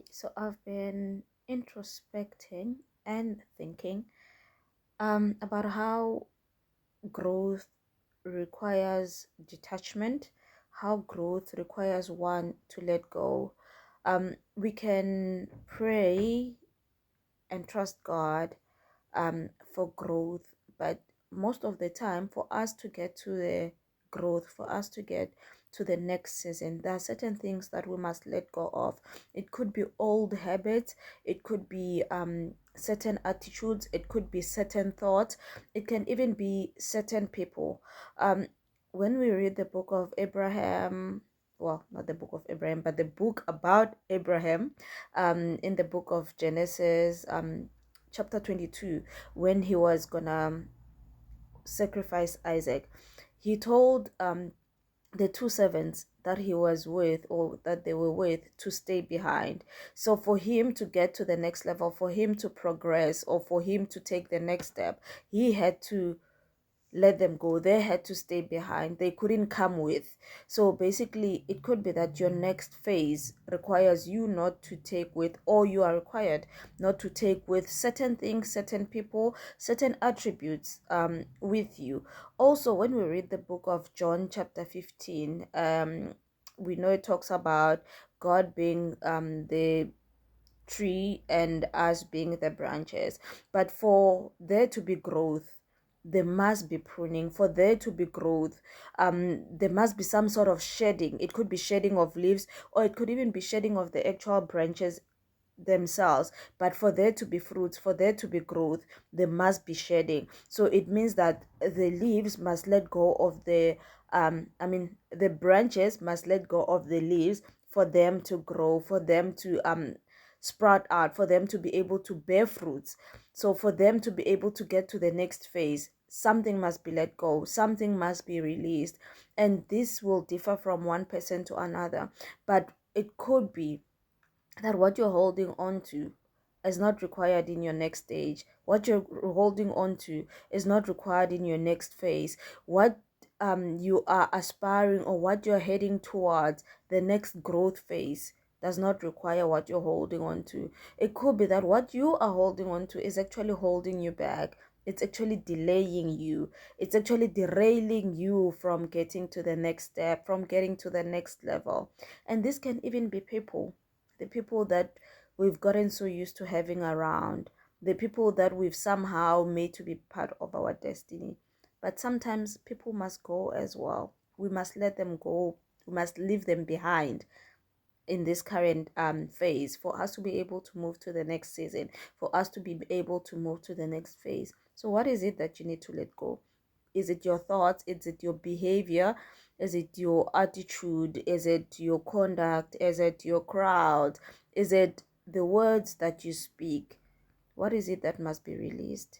So I've been introspecting and thinking about how growth requires detachment, how growth requires one to let go. We can pray and trust God for growth, but most of the time, for us to get to the growth, for us to get to the next season, there are certain things that we must let go of. It could be old habits, it could be certain attitudes, it could be certain thoughts, it can even be certain people. When we read the book of Abraham, well, not the book of Abraham, but the book about Abraham, in the book of Genesis, chapter 22, when he was gonna sacrifice Isaac, he told the two servants that he was with, or that they were with, to stay behind. So for him to get to the next level, for him to progress, or for him to take the next step, he had to let them go. They had to stay behind. They couldn't come with. So basically, it could be that your next phase requires you not to take with, or you are required not to take with certain things, certain people, certain attributes with you. Also, when we read the book of John, chapter 15, we know it talks about God being the tree and us being the branches. But for there to be growth, there must be pruning. For there to be growth, there must be some sort of shedding. It could be shedding of leaves, or it could even be shedding of the actual branches themselves. But for there to be fruits, for there to be growth, there must be shedding. So it means that the leaves must let go of the branches must let go of the leaves for them to grow, for them to sprout out, for them to be able to bear fruits. So for them to be able to get to the next phase, something must be let go, something must be released. And this will differ from one person to another, but it could be that what you're holding on to is not required in your next stage. What you're holding on to is not required in your next phase. What you are aspiring, or what you're heading towards, the next growth phase, does not require what you're holding on to. It could be that what you are holding on to is actually holding you back. It's actually delaying you. It's actually derailing you from getting to the next step, from getting to the next level. And this can even be people, the people that we've gotten so used to having around, the people that we've somehow made to be part of our destiny. But sometimes people must go as well. We must let them go. We must leave them behind in this current phase, for us to be able to move to the next season, for us to be able to move to the next phase. So what is it that you need to let go? Is it your thoughts? Is it your behavior? Is it your attitude? Is it your conduct? Is it your crowd? Is it the words that you speak? What is it that must be released?